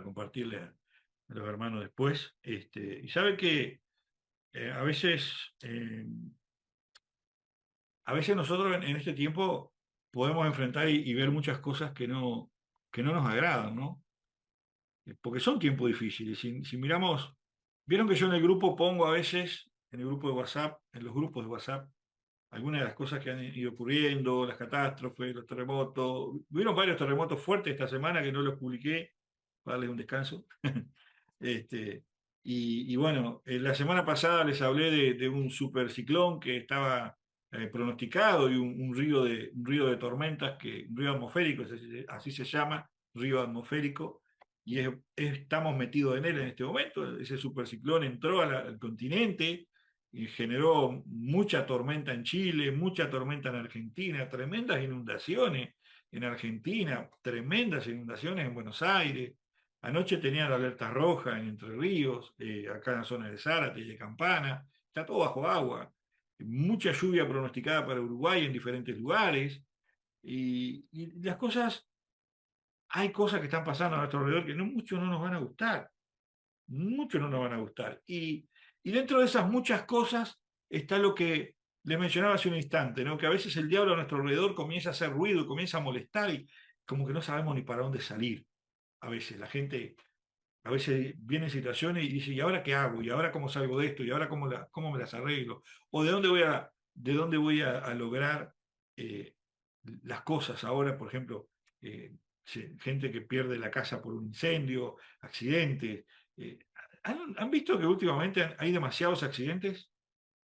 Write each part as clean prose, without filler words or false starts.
para compartirle a los hermanos después. Y sabe que eh, a veces, eh, a veces nosotros en este tiempo podemos enfrentar y ver muchas cosas que no nos agradan, ¿no? Porque son tiempos difíciles. Si miramos, vieron que yo en el grupo pongo a veces, en el grupo de WhatsApp, en los grupos de WhatsApp, algunas de las cosas que han ido ocurriendo, las catástrofes, los terremotos. Hubieron varios terremotos fuertes esta semana que no los publiqué para darles un descanso. Este, y bueno, la semana pasada les hablé de un superciclón que estaba pronosticado y un río de tormentas, un río atmosférico, así se llama, río atmosférico, y estamos metidos en él en este momento. Ese superciclón entró al continente y generó mucha tormenta en Chile, mucha tormenta en Argentina, tremendas inundaciones en Argentina, tremendas inundaciones en Buenos Aires. Anoche tenían la alerta roja en Entre Ríos, acá en la zona de Zárate y de Campana, está todo bajo agua. Mucha lluvia pronosticada para Uruguay en diferentes lugares. Y las cosas, hay cosas que están pasando a nuestro alrededor que muchos no nos van a gustar, muchos no nos van a gustar. Y dentro de esas muchas cosas está lo que les mencionaba hace un instante, ¿no? Que a veces el diablo a nuestro alrededor comienza a hacer ruido, comienza a molestar y como que no sabemos ni para dónde salir. A veces la gente, a veces viene en situaciones y dice, ¿y ahora qué hago? ¿Y ahora cómo salgo de esto? ¿Y ahora cómo me las arreglo? ¿O de dónde voy a lograr eh, las cosas ahora? Por ejemplo, eh, gente que pierde la casa por un incendio, accidentes. Eh, han visto que últimamente hay demasiados accidentes?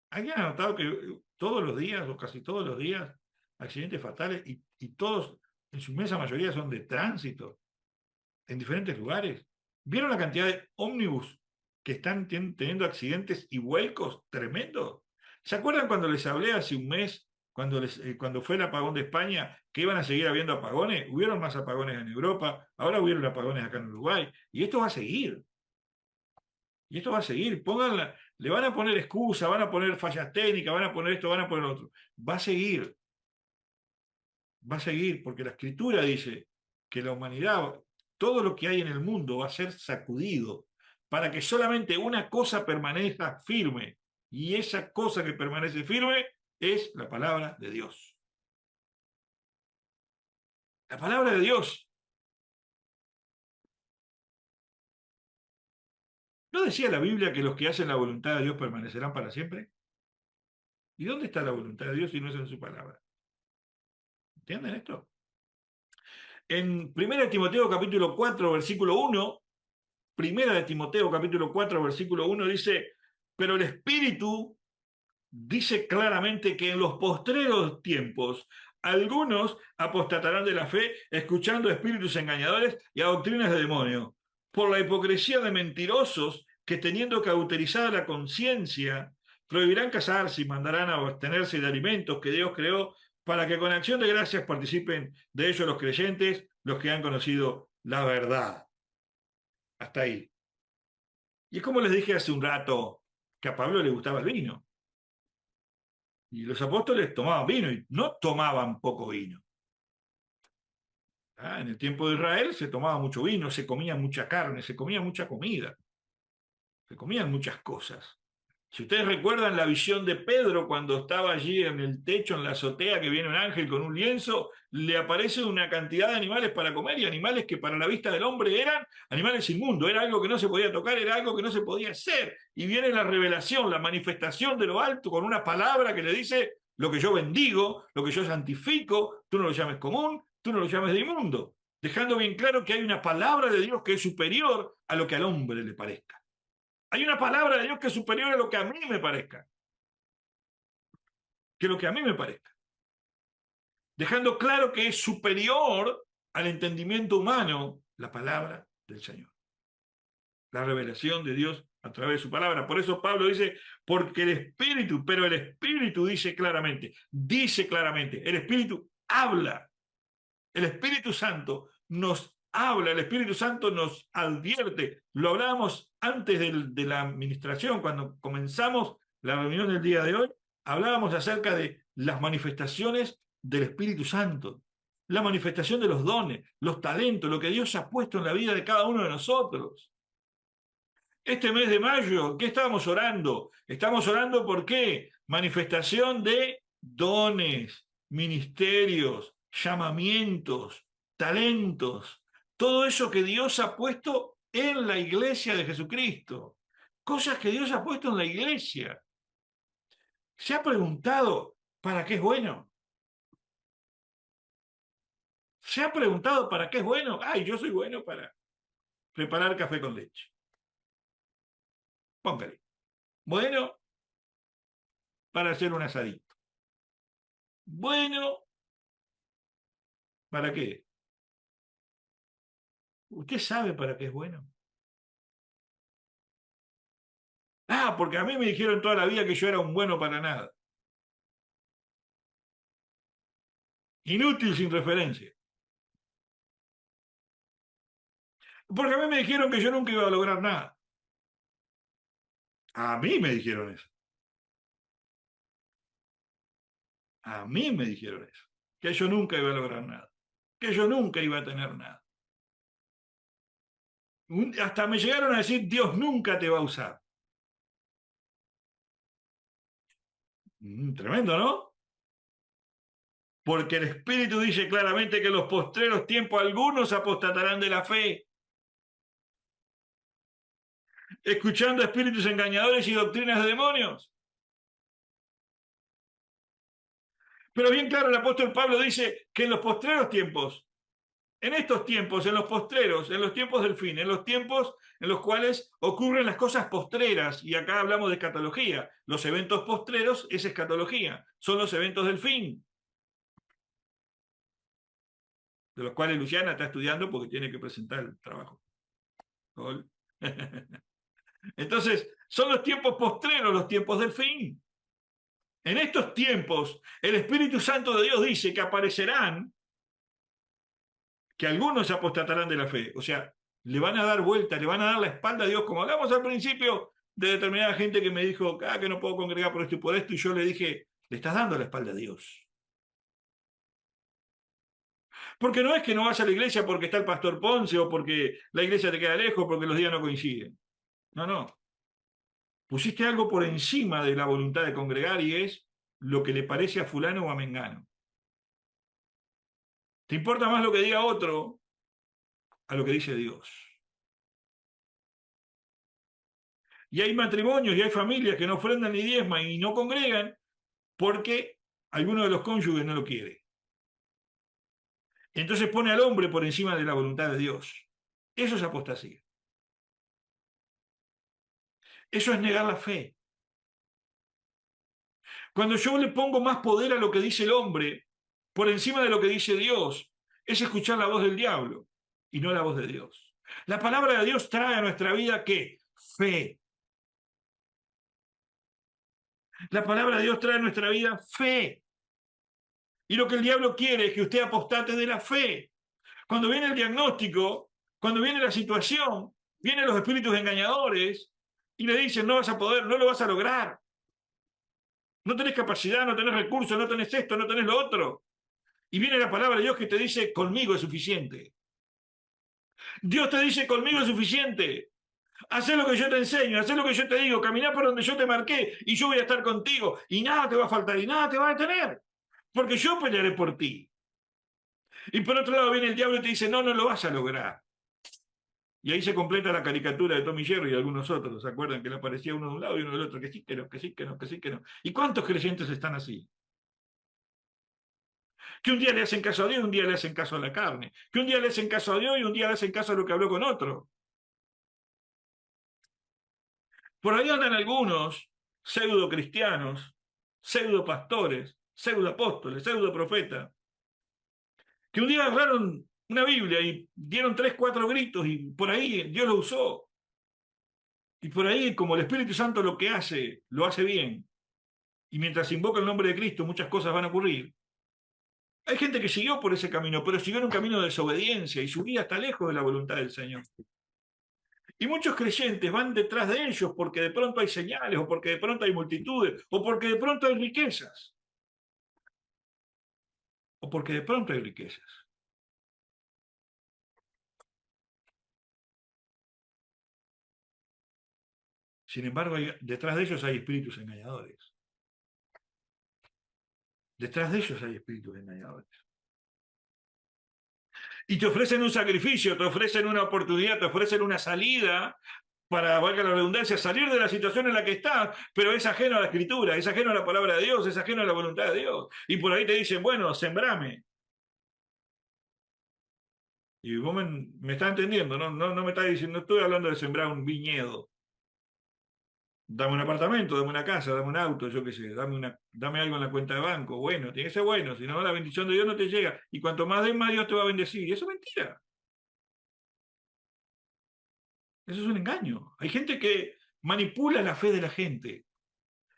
¿Alguien ha notado que todos los días, o casi todos los días, accidentes fatales y todos, en su inmensa mayoría, son de tránsito? En diferentes lugares. ¿Vieron la cantidad de ómnibus que están teniendo accidentes y vuelcos tremendos? ¿Se acuerdan cuando les hablé hace un mes, cuando fue el apagón de España, que iban a seguir habiendo apagones? Hubieron más apagones en Europa, ahora hubieron apagones acá en Uruguay, y esto va a seguir. Y esto va a seguir. Le van a poner excusa, van a poner fallas técnicas, van a poner esto, van a poner lo otro. Va a seguir, porque la escritura dice que la humanidad, todo lo que hay en el mundo va a ser sacudido para que solamente una cosa permanezca firme. Y esa cosa que permanece firme es la palabra de Dios. La palabra de Dios. ¿No decía la Biblia que los que hacen la voluntad de Dios permanecerán para siempre? ¿Y dónde está la voluntad de Dios si no es en su palabra? ¿Entienden esto? En 1 Timoteo capítulo 4, versículo 1, Primera de Timoteo capítulo 4, versículo 1 dice, pero el Espíritu dice claramente que en los postreros tiempos algunos apostatarán de la fe, escuchando a espíritus engañadores y a doctrinas de demonios, por la hipocresía de mentirosos que teniendo cauterizada la conciencia, prohibirán casarse y mandarán a abstenerse de alimentos que Dios creó para que con acción de gracias participen de ellos los creyentes, los que han conocido la verdad. Hasta ahí. Y es como les dije hace un rato, que a Pablo le gustaba el vino. Y los apóstoles tomaban vino y no tomaban poco vino. En el tiempo de Israel se tomaba mucho vino, se comía mucha carne, se comía mucha comida, se comían muchas cosas. Si ustedes recuerdan la visión de Pedro cuando estaba allí en el techo, en la azotea, que viene un ángel con un lienzo, le aparece una cantidad de animales para comer y animales que para la vista del hombre eran animales inmundos, era algo que no se podía tocar, era algo que no se podía hacer. Y viene la revelación, la manifestación de lo alto con una palabra que le dice lo que yo bendigo, lo que yo santifico, tú no lo llames común, tú no lo llames de inmundo, dejando bien claro que hay una palabra de Dios que es superior a lo que al hombre le parezca. Hay una palabra de Dios que es superior a lo que a mí me parezca, que lo que a mí me parezca. Dejando claro que es superior al entendimiento humano la palabra del Señor. La revelación de Dios a través de su palabra. Por eso Pablo dice, porque el Espíritu, pero el Espíritu dice claramente, el Espíritu habla. El Espíritu Santo nos habla, el Espíritu Santo nos advierte. Lo hablábamos antes de la administración, cuando comenzamos la reunión del día de hoy, hablábamos acerca de las manifestaciones del Espíritu Santo. la manifestación de los dones, los talentos, lo que Dios ha puesto en la vida de cada uno de nosotros. Este mes de mayo, ¿qué estábamos orando? Estamos orando por qué? Manifestación de dones, ministerios, llamamientos, talentos, todo eso que Dios ha puesto en la iglesia de Jesucristo. Cosas que Dios ha puesto en la iglesia. ¿Se ha preguntado para qué es bueno? ¿Se ha preguntado para qué es bueno? Ay, yo soy bueno para preparar café con leche. Póngale. Bueno, para hacer un asadito. Bueno, ¿para qué? ¿Usted sabe para qué es bueno? Ah, porque a mí me dijeron toda la vida que yo era un bueno para nada. Inútil sin referencia. Porque a mí me dijeron que yo nunca iba a lograr nada. A mí me dijeron eso. A mí me dijeron eso. Que yo nunca iba a lograr nada. Que yo nunca iba a tener nada. Hasta me llegaron a decir, Dios nunca te va a usar. Tremendo, ¿no? Porque el Espíritu dice claramente que en los postreros tiempos algunos apostatarán de la fe, escuchando espíritus engañadores y doctrinas de demonios. Pero bien claro, el apóstol Pablo dice que en los postreros tiempos, en estos tiempos, en los postreros, en los tiempos del fin, en los tiempos en los cuales ocurren las cosas postreras, y acá hablamos de escatología, los eventos postreros es escatología, son los eventos del fin, de los cuales Luciana está estudiando porque tiene que presentar el trabajo. Entonces, son los tiempos postreros, los tiempos del fin. En estos tiempos, el Espíritu Santo de Dios dice que aparecerán, que algunos apostatarán de la fe. O sea, le van a dar vuelta, le van a dar la espalda a Dios, como hablamos al principio de determinada gente que me dijo, que no puedo congregar por esto y por esto, y yo le dije, le estás dando la espalda a Dios. Porque no es que no vas a la iglesia porque está el pastor Ponce o porque la iglesia te queda lejos, porque los días no coinciden. No, no. Pusiste algo por encima de la voluntad de congregar y es lo que le parece a fulano o a mengano. Te importa más lo que diga otro a lo que dice Dios. Y hay matrimonios y hay familias que no ofrendan ni diezman y no congregan porque alguno de los cónyuges no lo quiere. Entonces pone al hombre por encima de la voluntad de Dios. Eso es apostasía. Eso es negar la fe. Cuando yo le pongo más poder a lo que dice el hombre por encima de lo que dice Dios, es escuchar la voz del diablo y no la voz de Dios. La palabra de Dios trae a nuestra vida ¿qué? Fe. La palabra de Dios trae a nuestra vida fe. Y lo que el diablo quiere es que usted apostate de la fe. Cuando viene el diagnóstico, cuando viene la situación, vienen los espíritus engañadores y le dicen, no vas a poder, no lo vas a lograr. No tenés capacidad, no tenés recursos, no tenés esto, no tenés lo otro. Y viene la palabra de Dios que te dice, conmigo es suficiente. Dios te dice, conmigo es suficiente. Haz lo que yo te enseño, haz lo que yo te digo, caminá por donde yo te marqué y yo voy a estar contigo y nada te va a faltar y nada te va a detener, porque yo pelearé por ti. Y por otro lado viene el diablo y te dice, no, no lo vas a lograr. Y ahí se completa la caricatura de Tommy Jerry y algunos otros. ¿Se acuerdan que le aparecía uno de un lado y uno del otro? Que sí, que no, que sí, que no, que sí, que no. ¿Y cuántos creyentes están así? Que un día le hacen caso a Dios y un día le hacen caso a la carne. Que un día le hacen caso a Dios y un día le hacen caso a lo que habló con otro. Por ahí andan algunos pseudo cristianos, pseudo pastores, pseudo apóstoles, pseudo profetas, que un día agarraron una Biblia y dieron 3, 4 gritos y por ahí Dios lo usó. Y por ahí, como el Espíritu Santo lo que hace, lo hace bien. Y mientras invoca el nombre de Cristo, muchas cosas van a ocurrir. Hay gente que siguió por ese camino, pero siguió en un camino de desobediencia y su vida está lejos de la voluntad del Señor. Y muchos creyentes van detrás de ellos porque de pronto hay señales, o porque de pronto hay multitudes, o porque de pronto hay riquezas. O porque de pronto hay riquezas. Sin embargo, detrás de ellos hay espíritus engañadores. Detrás de ellos hay espíritus engañadores. Y te ofrecen un sacrificio, te ofrecen una oportunidad, te ofrecen una salida para, valga la redundancia, salir de la situación en la que estás, pero es ajeno a la escritura, es ajeno a la palabra de Dios, es ajeno a la voluntad de Dios. Y por ahí te dicen, bueno, sembrame. Y vos me estás entendiendo, no me estás diciendo, no estoy hablando de sembrar un viñedo. Dame un apartamento, dame una casa, dame un auto, yo qué sé, dame algo en la cuenta de banco. Bueno, tiene que ser bueno, si no la bendición de Dios no te llega. Y cuanto más des, más Dios te va a bendecir. Y eso es mentira. Eso es un engaño. Hay gente que manipula la fe de la gente.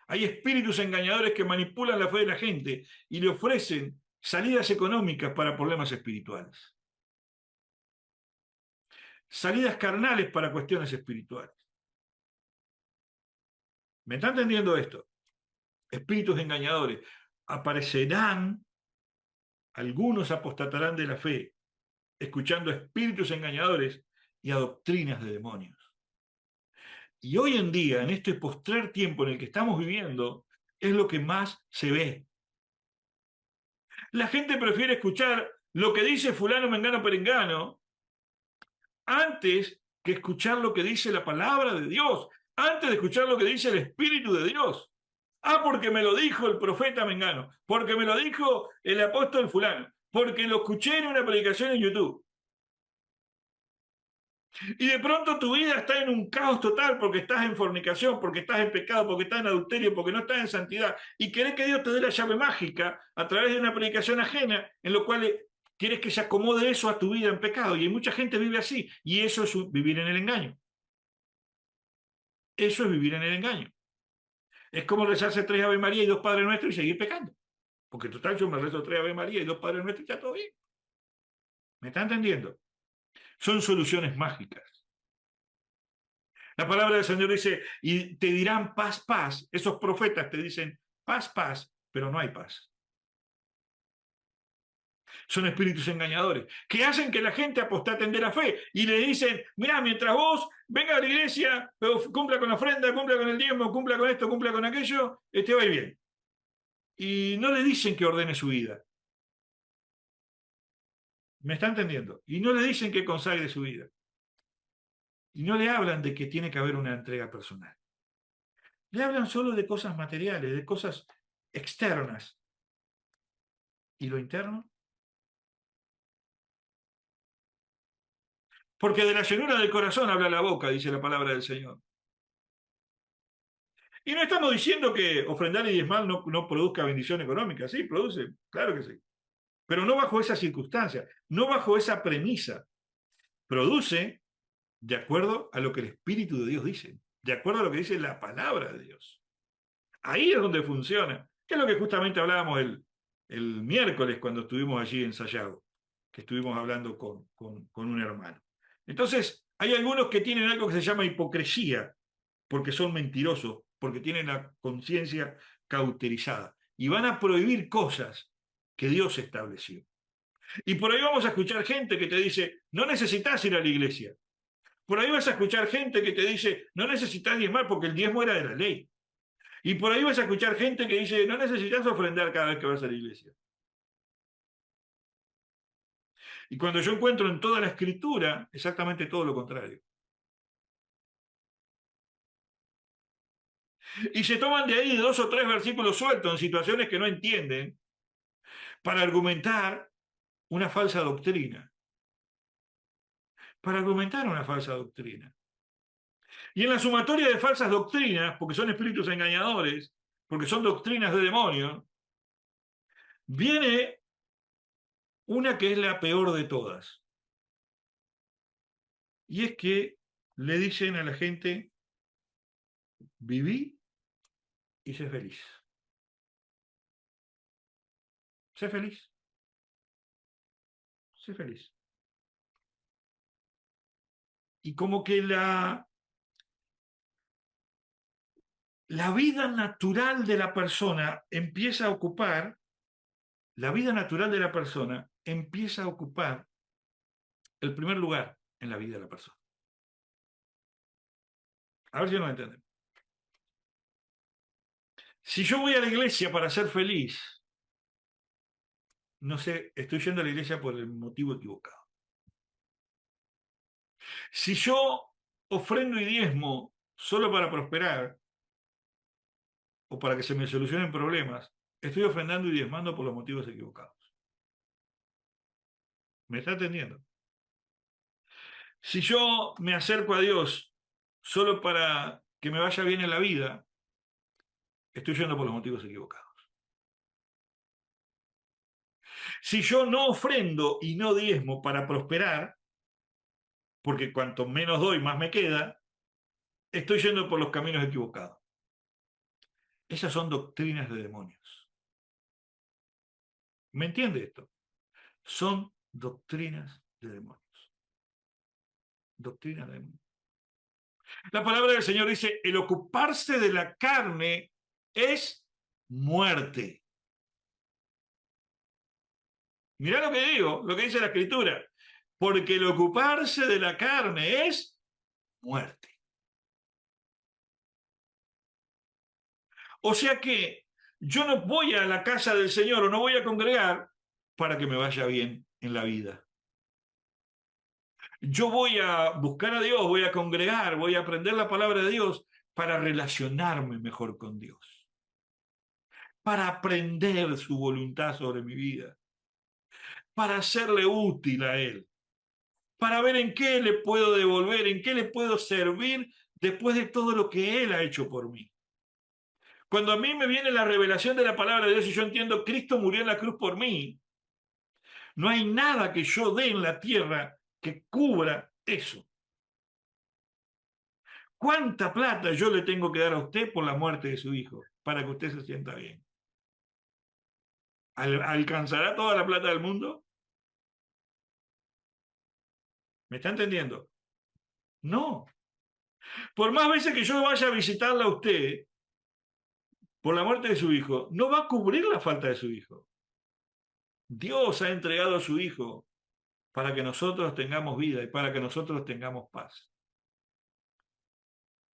Hay espíritus engañadores que manipulan la fe de la gente y le ofrecen salidas económicas para problemas espirituales. Salidas carnales para cuestiones espirituales. ¿Me está entendiendo esto? Espíritus engañadores. Aparecerán, algunos apostatarán de la fe, escuchando a espíritus engañadores y a doctrinas de demonios. Y hoy en día, en este postrer tiempo en el que estamos viviendo, es lo que más se ve. La gente prefiere escuchar lo que dice fulano, mengano, perengano, antes que escuchar lo que dice la palabra de Dios, antes de escuchar lo que dice el Espíritu de Dios. Ah, porque me lo dijo el profeta mengano, porque me lo dijo el apóstol fulano, porque lo escuché en una predicación en YouTube. Y de pronto tu vida está en un caos total porque estás en fornicación, porque estás en pecado, porque estás en adulterio, porque no estás en santidad. Y querés que Dios te dé la llave mágica a través de una predicación ajena, en lo cual quieres que se acomode eso a tu vida en pecado. Y hay mucha gente vive así. Y eso es vivir en el engaño. Eso es vivir en el engaño. Es como rezarse 3 Ave María y 2 Padre Nuestro y seguir pecando. Porque total, yo me rezo 3 Ave María y 2 Padre Nuestro y está todo bien. ¿Me está entendiendo? Son soluciones mágicas. La palabra del Señor dice, y te dirán paz, paz. Esos profetas te dicen paz, paz, pero no hay paz. Son espíritus engañadores que hacen que la gente apostaten de la fe y le dicen, mira, mientras vos venga a la iglesia, cumpla con la ofrenda, cumpla con el diezmo, cumpla con esto, cumpla con aquello, te va a ir bien. Y no le dicen que ordene su vida. ¿Me está entendiendo? Y no le dicen que consagre su vida. Y no le hablan de que tiene que haber una entrega personal. Le hablan solo de cosas materiales, de cosas externas. ¿Y lo interno? Porque de la llenura del corazón habla la boca, dice la palabra del Señor. Y no estamos diciendo que ofrendar y diezmar no produzca bendición económica. Sí, produce, claro que sí. Pero no bajo esa circunstancia, no bajo esa premisa. Produce de acuerdo a lo que el Espíritu de Dios dice, de acuerdo a lo que dice la palabra de Dios. Ahí es donde funciona. Que es lo que justamente hablábamos el miércoles cuando estuvimos allí ensayado, que estuvimos hablando con un hermano. Entonces, hay algunos que tienen algo que se llama hipocresía, porque son mentirosos, porque tienen la conciencia cauterizada, y van a prohibir cosas que Dios estableció. Y por ahí vamos a escuchar gente que te dice, no necesitas ir a la iglesia. Por ahí vas a escuchar gente que te dice, no necesitas diezmar porque el diezmo era de la ley. Y por ahí vas a escuchar gente que dice, no necesitas ofrendar cada vez que vas a la iglesia. Y cuando yo encuentro en toda la escritura exactamente todo lo contrario. Y se toman de ahí 2 o 3 versículos sueltos en situaciones que no entienden para argumentar una falsa doctrina. Para argumentar una falsa doctrina. Y en la sumatoria de falsas doctrinas, porque son espíritus engañadores, porque son doctrinas de demonio, viene una que es la peor de todas. Y es que le dicen a la gente, viví y sé feliz. Sé feliz. Sé feliz. Y como que la vida natural de la persona empieza a ocupar, la vida natural de la persona empieza a ocupar el primer lugar en la vida de la persona. A ver si no me entienden. Si yo voy a la iglesia para ser feliz, no sé, estoy yendo a la iglesia por el motivo equivocado. Si yo ofrendo y diezmo solo para prosperar o para que se me solucionen problemas, estoy ofrendando y diezmando por los motivos equivocados. ¿Me está entendiendo? Si yo me acerco a Dios solo para que me vaya bien en la vida, estoy yendo por los motivos equivocados. Si yo no ofrendo y no diezmo para prosperar, porque cuanto menos doy, más me queda, estoy yendo por los caminos equivocados. Esas son doctrinas de demonios. ¿Me entiende esto? Son doctrinas de demonios. Doctrinas de demonios. La palabra del Señor dice, el ocuparse de la carne es muerte. Mirá lo que digo, lo que dice la Escritura. Porque el ocuparse de la carne es muerte. O sea que yo no voy a la casa del Señor o no voy a congregar para que me vaya bien en la vida. Yo voy a buscar a Dios, voy a congregar, voy a aprender la palabra de Dios para relacionarme mejor con Dios, para aprender su voluntad sobre mi vida, para hacerle útil a Él, para ver en qué le puedo devolver, en qué le puedo servir después de todo lo que Él ha hecho por mí. Cuando a mí me viene la revelación de la palabra de Dios y yo entiendo Cristo murió en la cruz por mí, no hay nada que yo dé en la tierra que cubra eso. ¿Cuánta plata yo le tengo que dar a usted por la muerte de su hijo para que usted se sienta bien? ¿Alcanzará toda la plata del mundo? ¿Me está entendiendo? No. Por más veces que yo vaya a visitarla a usted por la muerte de su hijo, no va a cubrir la falta de su hijo. Dios ha entregado a su hijo para que nosotros tengamos vida y para que nosotros tengamos paz.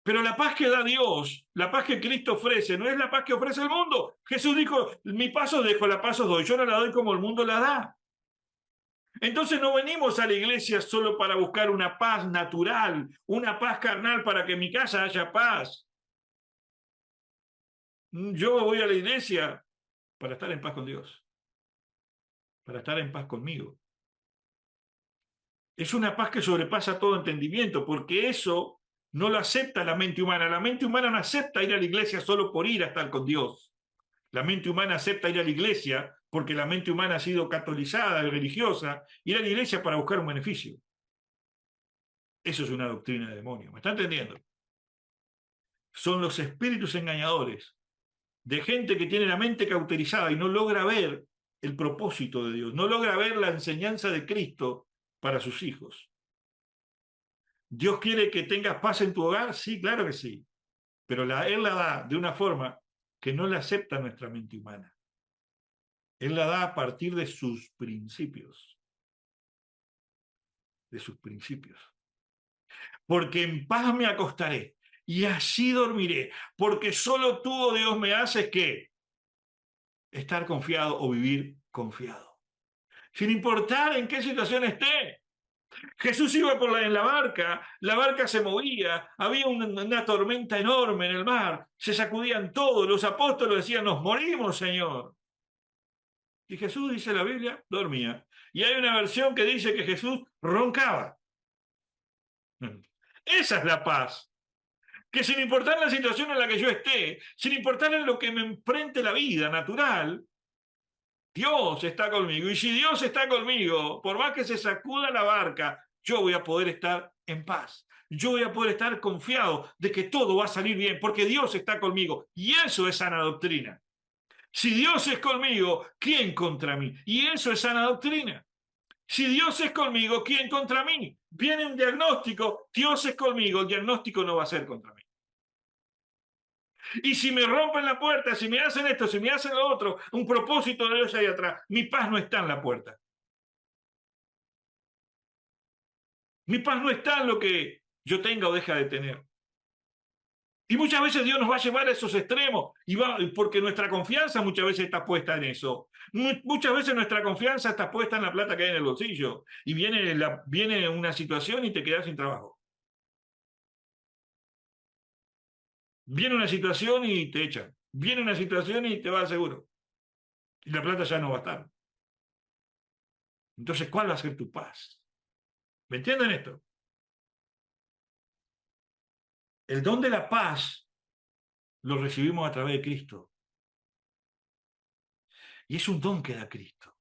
Pero la paz que da Dios, la paz que Cristo ofrece, no es la paz que ofrece el mundo. Jesús dijo, mi paz os dejo, la paz os doy. Yo no la doy como el mundo la da. Entonces no venimos a la iglesia solo para buscar una paz natural, una paz carnal para que en mi casa haya paz. Yo voy a la iglesia para estar en paz con Dios, para estar en paz conmigo. Es una paz que sobrepasa todo entendimiento, porque eso no lo acepta la mente humana. La mente humana no acepta ir a la iglesia solo por ir a estar con Dios. La mente humana acepta ir a la iglesia porque la mente humana ha sido catolizada y religiosa, ir a la iglesia para buscar un beneficio. Eso es una doctrina de demonio. ¿Me está entendiendo? Son los espíritus engañadores de gente que tiene la mente cauterizada y no logra ver el propósito de Dios, no logra ver la enseñanza de Cristo para sus hijos. ¿Dios quiere que tengas paz en tu hogar? Sí, claro que sí, pero Él la da de una forma que no la acepta nuestra mente humana. Él la da a partir de sus principios, de sus principios. Porque en paz me acostaré y así dormiré, porque solo tú, oh Dios, me haces que estar confiado o vivir confiado. Sin importar en qué situación esté. Jesús iba en la barca se movía, había una tormenta enorme en el mar, se sacudían todos, los apóstoles decían, nos morimos, Señor. Y Jesús, dice la Biblia, dormía. Y hay una versión que dice que Jesús roncaba. Esa es la paz. Que sin importar la situación en la que yo esté, sin importar en lo que me enfrente la vida natural, Dios está conmigo. Y si Dios está conmigo, por más que se sacuda la barca, yo voy a poder estar en paz. Yo voy a poder estar confiado de que todo va a salir bien, porque Dios está conmigo. Y eso es sana doctrina. Si Dios es conmigo, ¿quién contra mí? Y eso es sana doctrina. Si Dios es conmigo, ¿quién contra mí? Viene un diagnóstico, Dios es conmigo, el diagnóstico no va a ser contra mí. Y si me rompen la puerta, si me hacen esto, si me hacen lo otro, un propósito de Dios ahí atrás, mi paz no está en la puerta. Mi paz no está en lo que yo tenga o deja de tener. Y muchas veces Dios nos va a llevar a esos extremos, porque nuestra confianza muchas veces está puesta en eso. Muchas veces nuestra confianza está puesta en la plata que hay en el bolsillo. Y viene una situación y te quedas sin trabajo. Viene una situación y te echan. Viene una situación y te va al seguro. Y la plata ya no va a estar. Entonces, ¿cuál va a ser tu paz? ¿Me entienden esto? El don de la paz lo recibimos a través de Cristo. Y es un don que da Cristo.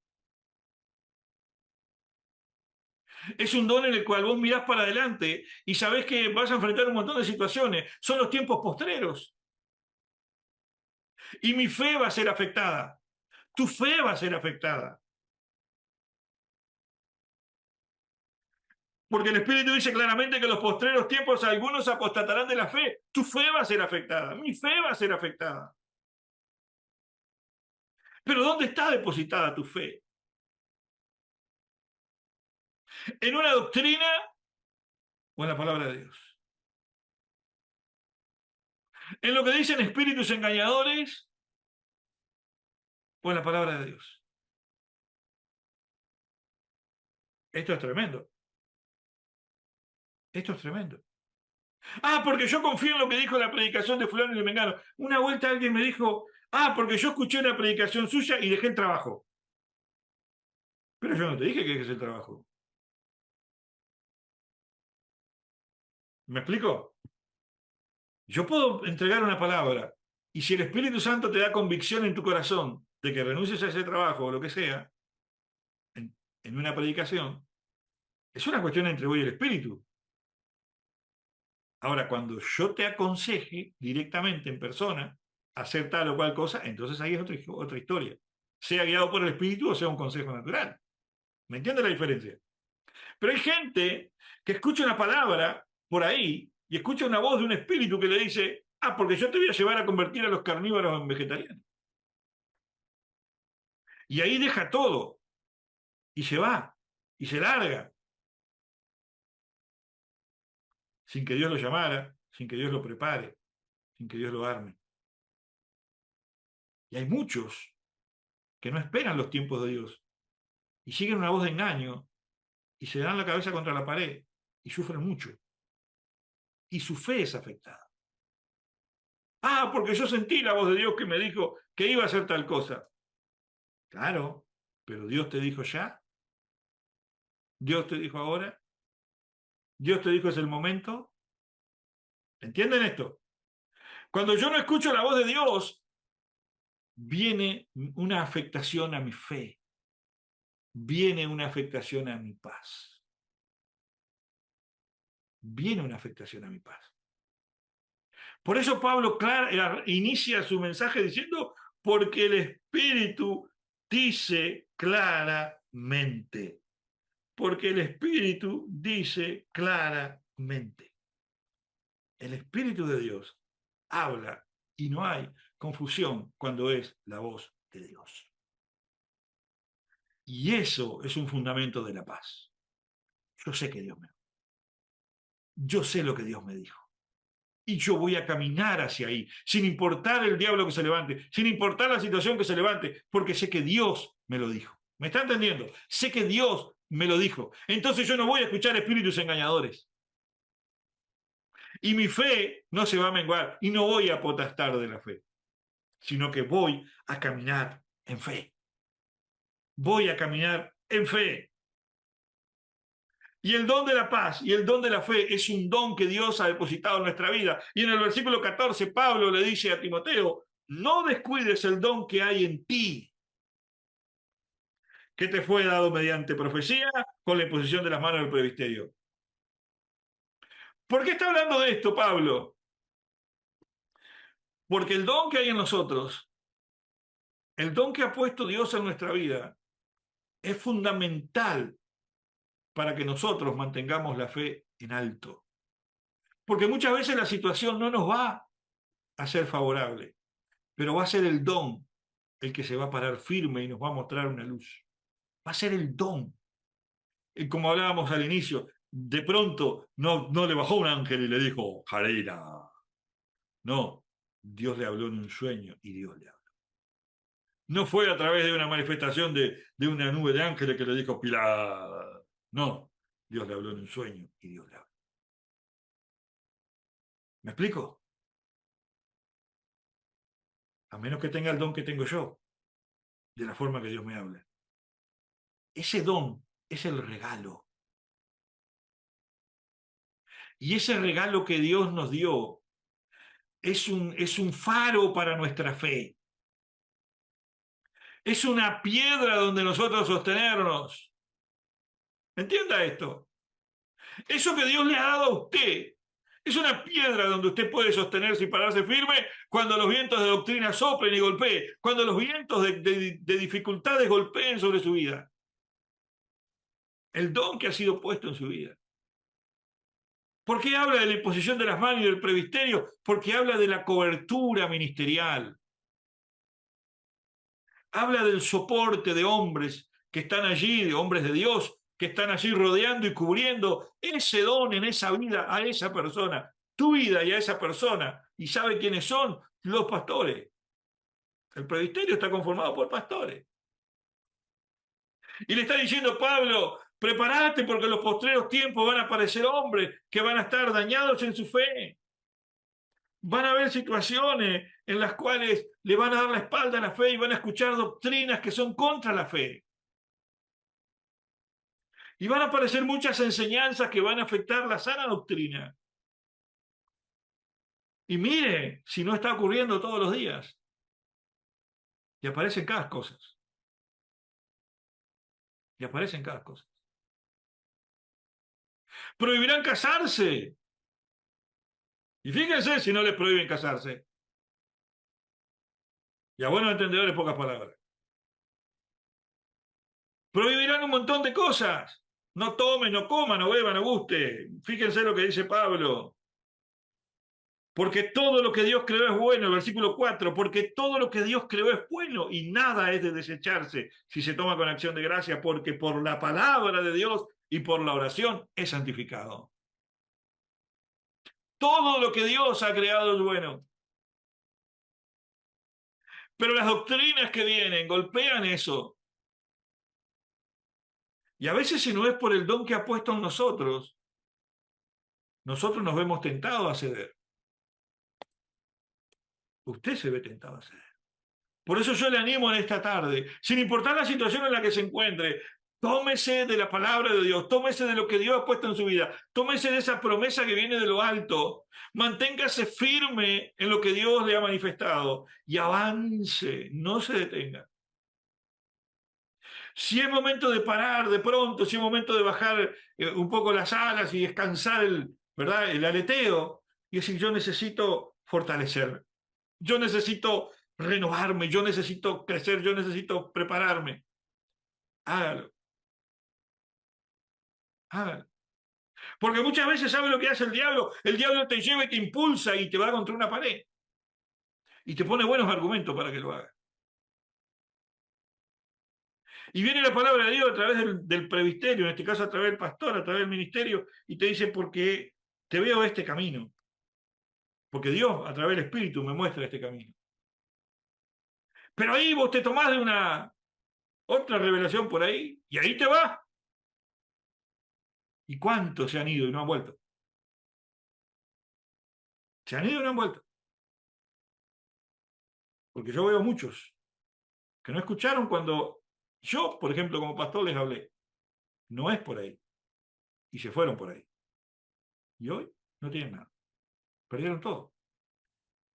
Es un don en el cual vos mirás para adelante y sabés que vas a enfrentar un montón de situaciones. Son los tiempos postreros. Y mi fe va a ser afectada. Tu fe va a ser afectada. Porque el Espíritu dice claramente que en los postreros tiempos algunos apostatarán de la fe. Tu fe va a ser afectada. Mi fe va a ser afectada. Pero ¿dónde está depositada tu fe? ¿En una doctrina o en la palabra de Dios? ¿En lo que dicen espíritus engañadores o en la palabra de Dios? Esto es tremendo. Esto es tremendo. Ah, porque yo confío en lo que dijo la predicación de fulano y de Mengano. Una vuelta alguien me dijo, ah, porque yo escuché una predicación suya y dejé el trabajo. Pero yo no te dije que es el trabajo. ¿Me explico? Yo puedo entregar una palabra y si el Espíritu Santo te da convicción en tu corazón de que renuncies a ese trabajo o lo que sea, en una predicación, es una cuestión entre vos y el Espíritu. Ahora, cuando yo te aconseje directamente en persona hacer tal o cual cosa, entonces ahí es otra historia. Sea guiado por el Espíritu o sea un consejo natural. ¿Me entiendes la diferencia? Pero hay gente que escucha una palabra por ahí y escucha una voz de un espíritu que le dice, ah, porque yo te voy a llevar a convertir a los carnívoros en vegetarianos. Y ahí deja todo y se va y se larga sin que Dios lo llamara, sin que Dios lo prepare, sin que Dios lo arme. Y hay muchos que no esperan los tiempos de Dios y siguen una voz de engaño y se dan la cabeza contra la pared y sufren mucho. Y su fe es afectada. Ah, porque yo sentí la voz de Dios que me dijo que iba a hacer tal cosa. Claro, pero Dios te dijo ya, Dios te dijo ahora, Dios te dijo es el momento. ¿Entienden esto? Cuando yo no escucho la voz de Dios, viene una afectación a mi fe, viene una afectación a mi paz, viene una afectación a mi paz. Por eso Pablo inicia su mensaje diciendo, porque el Espíritu dice claramente, porque el Espíritu dice claramente. El Espíritu de Dios habla y no hay confusión cuando es la voz de Dios. Y eso es un fundamento de la paz. Yo sé que yo sé lo que Dios me dijo. Y yo voy a caminar hacia ahí, sin importar el diablo que se levante, sin importar la situación que se levante, porque sé que Dios me lo dijo. ¿Me está entendiendo? Sé que Dios me lo dijo. Entonces yo no voy a escuchar espíritus engañadores. Y mi fe no se va a menguar y no voy a potestar de la fe, sino que voy a caminar en fe. Voy a caminar en fe. Y el don de la paz y el don de la fe es un don que Dios ha depositado en nuestra vida. Y en el versículo 14, Pablo le dice a Timoteo, no descuides el don que hay en ti, que te fue dado mediante profecía con la imposición de las manos del presbiterio. ¿Por qué está hablando de esto, Pablo? Porque el don que hay en nosotros, el don que ha puesto Dios en nuestra vida, es fundamental para que nosotros mantengamos la fe en alto. Porque muchas veces la situación no nos va a ser favorable, pero va a ser el don el que se va a parar firme y nos va a mostrar una luz. Va a ser el don. Y como hablábamos al inicio, de pronto no le bajó un ángel y le dijo, Jarena, No, Dios le habló en un sueño y Dios le habló. No fue a través de una manifestación de una nube de ángeles que le dijo Pilar. No, Dios le habló en un sueño y Dios le habló. ¿Me explico? A menos que tenga el don que tengo yo, de la forma que Dios me habla. Ese don es el regalo. Y ese regalo que Dios nos dio es un faro para nuestra fe. Es una piedra donde nosotros sostenernos. Entienda esto. Eso que Dios le ha dado a usted es una piedra donde usted puede sostenerse y pararse firme cuando los vientos de doctrina soplen y golpeen, cuando los vientos de dificultades golpeen sobre su vida. El don que ha sido puesto en su vida. ¿Por qué habla de la imposición de las manos y del presbiterio? Porque habla de la cobertura ministerial. Habla del soporte de hombres que están allí, de hombres de Dios, que están allí rodeando y cubriendo ese don en esa vida a esa persona, tu vida y a esa persona. ¿Y sabe quiénes son? Los pastores. El presbiterio está conformado por pastores. Y le está diciendo Pablo, prepárate porque en los postreros tiempos van a aparecer hombres que van a estar dañados en su fe. Van a haber situaciones en las cuales le van a dar la espalda a la fe y van a escuchar doctrinas que son contra la fe. Y van a aparecer muchas enseñanzas que van a afectar la sana doctrina. Y mire, si no está ocurriendo todos los días. Y aparecen cada cosas. Y aparecen cada cosas. Prohibirán casarse. Y fíjense si no les prohíben casarse. Y a buenos entendedores, pocas palabras. Prohibirán un montón de cosas. No tome, no coma, no beba, no guste. Fíjense lo que dice Pablo. Porque todo lo que Dios creó es bueno, el versículo 4, porque todo lo que Dios creó es bueno y nada es de desecharse si se toma con acción de gracia, porque por la palabra de Dios y por la oración es santificado. Todo lo que Dios ha creado es bueno. Pero las doctrinas que vienen golpean eso. Y a veces si no es por el don que ha puesto en nosotros, nosotros nos vemos tentados a ceder. Usted se ve tentado a ceder. Por eso yo le animo en esta tarde, sin importar la situación en la que se encuentre, tómese de la palabra de Dios, tómese de lo que Dios ha puesto en su vida, tómese de esa promesa que viene de lo alto, manténgase firme en lo que Dios le ha manifestado y avance, no se detenga. Si es momento de parar de pronto, si es momento de bajar un poco las alas y descansar ¿verdad? El aleteo, y decir, yo necesito fortalecerme, yo necesito renovarme, yo necesito crecer, yo necesito prepararme. Hágalo, hágalo. Porque muchas veces sabe lo que hace el diablo te lleva y te impulsa y te va contra una pared y te pone buenos argumentos para que lo hagas. Y viene la palabra de Dios a través del presbiterio, en este caso a través del pastor, a través del ministerio, y te dice, porque te veo este camino, porque Dios a través del Espíritu me muestra este camino. Pero ahí vos te tomás de una otra revelación por ahí, y ahí te vas. ¿Y cuántos se han ido y no han vuelto? Se han ido y no han vuelto. Porque yo veo muchos que no escucharon cuando yo, por ejemplo, como pastor les hablé. No es por ahí. Y se fueron por ahí. Y hoy no tienen nada. Perdieron todo.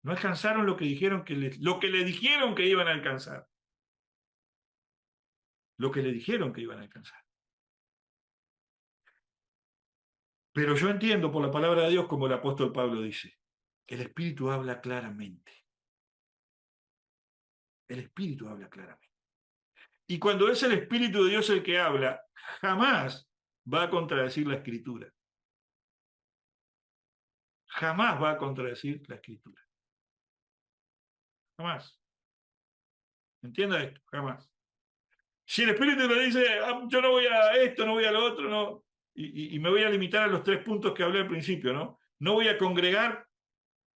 No alcanzaron lo que dijeron lo que le dijeron que iban a alcanzar. Lo que le dijeron que iban a alcanzar. Pero yo entiendo por la palabra de Dios, como el apóstol Pablo dice, el Espíritu habla claramente. El Espíritu habla claramente. Y cuando es el Espíritu de Dios el que habla, jamás va a contradecir la Escritura. Jamás va a contradecir la Escritura. Jamás. Entienda esto, jamás. Si el Espíritu le dice, yo no voy a esto, no voy a lo otro, no, y me voy a limitar a los 3 puntos que hablé al principio, ¿no? No voy a congregar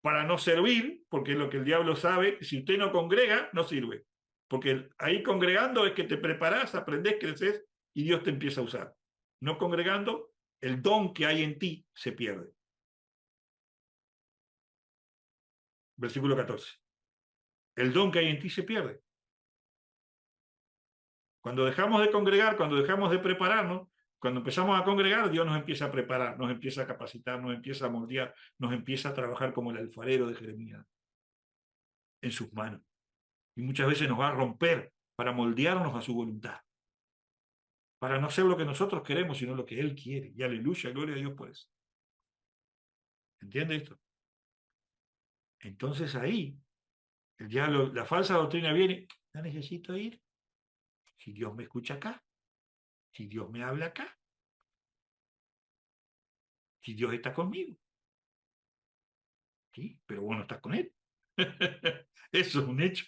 para no servir, porque es lo que el diablo sabe, si usted no congrega, no sirve. Porque ahí congregando es que te preparás, aprendés, creces y Dios te empieza a usar. No congregando, el don que hay en ti se pierde. Versículo 14. El don que hay en ti se pierde. Cuando dejamos de congregar, cuando dejamos de prepararnos, cuando empezamos a congregar, Dios nos empieza a preparar, nos empieza a capacitar, nos empieza a moldear, nos empieza a trabajar como el alfarero de Jeremías en sus manos. Y muchas veces nos va a romper para moldearnos a su voluntad, para no ser lo que nosotros queremos, sino lo que Él quiere. Y aleluya, gloria a Dios por eso. ¿Entiende esto? Entonces ahí, el diablo, la falsa doctrina viene, no necesito ir. Si Dios me escucha acá, si Dios me habla acá, si Dios está conmigo, ¿sí? Pero vos no estás con Él. Eso es un hecho.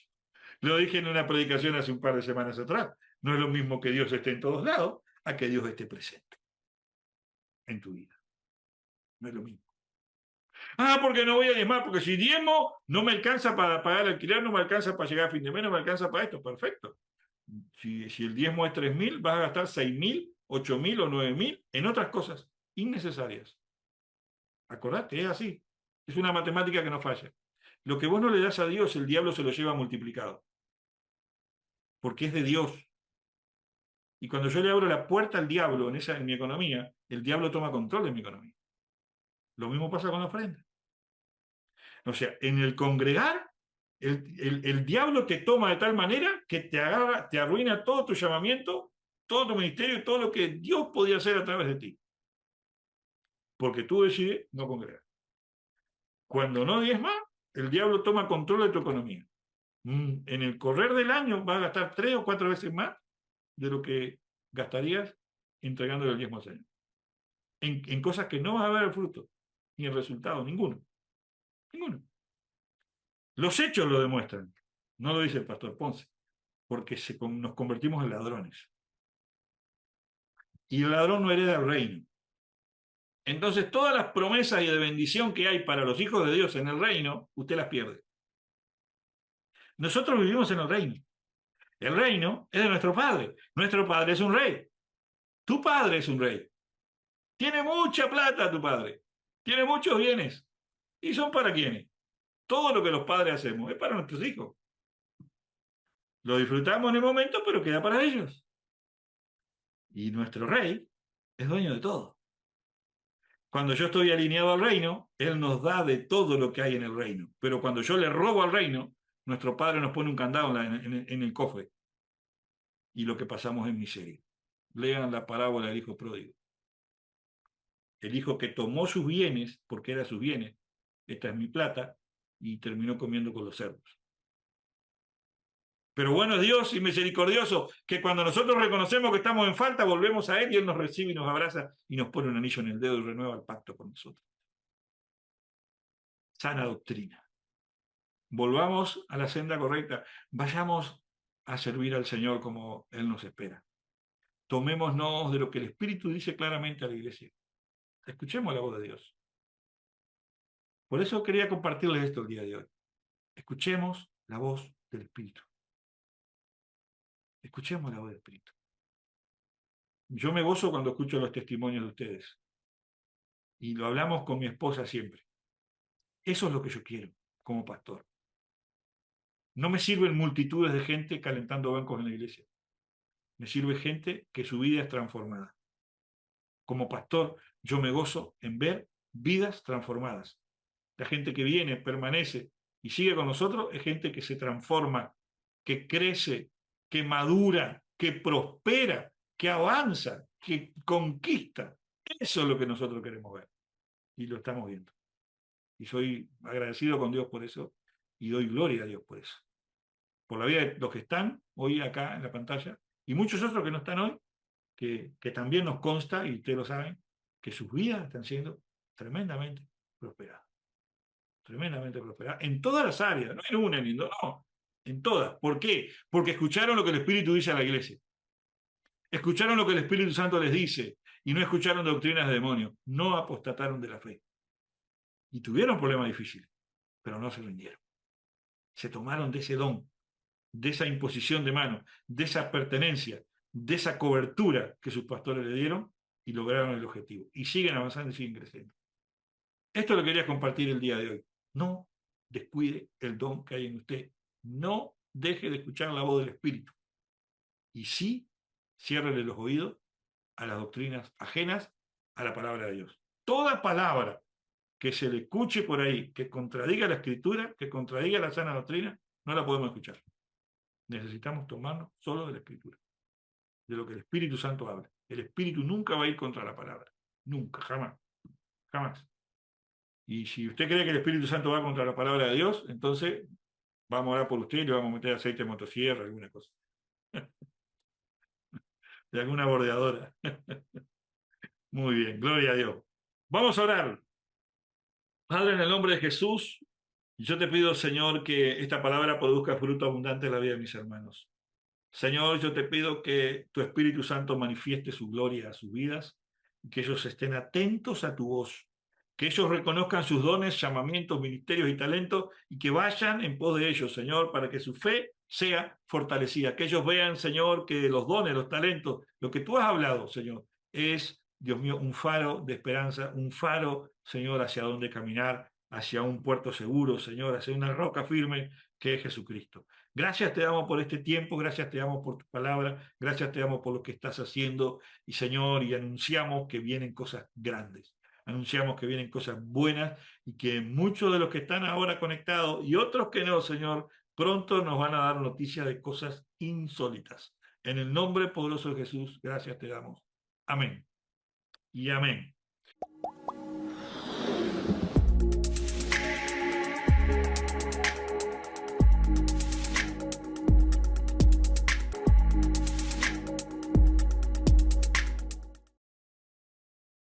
Lo dije en una predicación hace un par de semanas atrás. No es lo mismo que Dios esté en todos lados a que Dios esté presente en tu vida. No es lo mismo. Ah, porque no voy a diezmar, porque si diezmo no me alcanza para pagar el alquiler, no me alcanza para llegar a fin de mes, no me alcanza para esto. Perfecto. Si el diezmo es 3.000, vas a gastar 6.000, 8.000 o 9.000 en otras cosas innecesarias. Acordate, es así. Es una matemática que no falla. Lo que vos no le das a Dios, el diablo se lo lleva multiplicado. Porque es de Dios. Y cuando yo le abro la puerta al diablo en mi economía, el diablo toma control de mi economía. Lo mismo pasa con la ofrenda. O sea, en el congregar, el diablo te toma de tal manera que te agarra, te arruina todo tu llamamiento, todo tu ministerio y todo lo que Dios podía hacer a través de ti. Porque tú decides no congregar. Cuando no diezmas, el diablo toma control de tu economía. En el correr del año vas a gastar 3 o 4 veces más de lo que gastarías entregándole el diezmo al Señor. En cosas que no vas a ver el fruto, ni el resultado, ninguno. Ninguno. Los hechos lo demuestran. No lo dice el pastor Ponce, porque nos convertimos en ladrones. Y el ladrón no hereda el reino. Entonces, todas las promesas y de bendición que hay para los hijos de Dios en el reino, usted las pierde. Nosotros vivimos en el reino. El reino es de nuestro Padre. Nuestro Padre es un rey. Tu Padre es un rey. Tiene mucha plata tu Padre. Tiene muchos bienes. ¿Y son para quiénes? Todo lo que los padres hacemos es para nuestros hijos. Lo disfrutamos en el momento, pero queda para ellos. Y nuestro rey es dueño de todo. Cuando yo estoy alineado al reino, Él nos da de todo lo que hay en el reino. Pero cuando yo le robo al reino, nuestro Padre nos pone un candado en el cofre. Y lo que pasamos es miseria. Lean la parábola del hijo pródigo. El hijo que tomó sus bienes, porque eran sus bienes, esta es mi plata, y terminó comiendo con los cerdos. Pero bueno es Dios y misericordioso, que cuando nosotros reconocemos que estamos en falta, volvemos a Él y Él nos recibe y nos abraza y nos pone un anillo en el dedo y renueva el pacto con nosotros. Sana doctrina. Volvamos a la senda correcta. Vayamos a servir al Señor como Él nos espera. Tomémonos de lo que el Espíritu dice claramente a la iglesia. Escuchemos la voz de Dios. Por eso quería compartirles esto el día de hoy. Escuchemos la voz del Espíritu. Escuchemos la voz del Espíritu. Yo me gozo cuando escucho los testimonios de ustedes. Y lo hablamos con mi esposa siempre. Eso es lo que yo quiero como pastor. No me sirven multitudes de gente calentando bancos en la iglesia. Me sirve gente que su vida es transformada. Como pastor, yo me gozo en ver vidas transformadas. La gente que viene, permanece y sigue con nosotros es gente que se transforma, que crece, que madura, que prospera, que avanza, que conquista. Eso es lo que nosotros queremos ver. Y lo estamos viendo. Y soy agradecido con Dios por eso y doy gloria a Dios por eso. Por la vida de los que están hoy acá en la pantalla y muchos otros que no están hoy, que también nos consta, y ustedes lo saben, que sus vidas están siendo tremendamente prosperadas. Tremendamente prosperadas. En todas las áreas, no en una ni en dos, no, en todas. ¿Por qué? Porque escucharon lo que el Espíritu dice a la iglesia. Escucharon lo que el Espíritu Santo les dice y no escucharon doctrinas de demonios. No apostataron de la fe. Y tuvieron problemas difíciles. pero no se rindieron. Se tomaron de ese don, de esa imposición de mano, de esa pertenencia, de esa cobertura que sus pastores le dieron y lograron el objetivo. Y siguen avanzando y siguen creciendo. Esto lo quería compartir el día de hoy. No descuide el don que hay en usted. No deje de escuchar la voz del Espíritu. Y sí, ciérrele los oídos a las doctrinas ajenas a la palabra de Dios. Toda palabra que se le escuche por ahí, que contradiga la Escritura, que contradiga la sana doctrina, no la podemos escuchar. Necesitamos tomarnos solo de la Escritura, de lo que el Espíritu Santo habla. El Espíritu nunca va a ir contra la palabra. Nunca, jamás, jamás. Y si usted cree que el Espíritu Santo va contra la palabra de Dios, entonces vamos a orar por usted y le vamos a meter aceite de motosierra, alguna cosa, de alguna bordeadora. Muy bien, gloria a Dios. Vamos a orar. Padre, en el nombre de Jesús, yo te pido, Señor, que esta palabra produzca fruto abundante en la vida de mis hermanos. Señor, yo te pido que tu Espíritu Santo manifieste su gloria a sus vidas y que ellos estén atentos a tu voz, que ellos reconozcan sus dones, llamamientos, ministerios y talentos y que vayan en pos de ellos, Señor, para que su fe sea fortalecida, que ellos vean, Señor, que los dones, los talentos, lo que tú has hablado, Señor, es, Dios mío, un faro de esperanza, un faro, Señor, hacia dónde caminar, hacia un puerto seguro, Señor, hacia una roca firme que es Jesucristo. Gracias te damos por este tiempo, gracias te damos por tu palabra, gracias te damos por lo que estás haciendo y Señor, y anunciamos que vienen cosas grandes, anunciamos que vienen cosas buenas y que muchos de los que están ahora conectados y otros que no, Señor, pronto nos van a dar noticias de cosas insólitas. En el nombre poderoso de Jesús, gracias te damos. Amén y amén.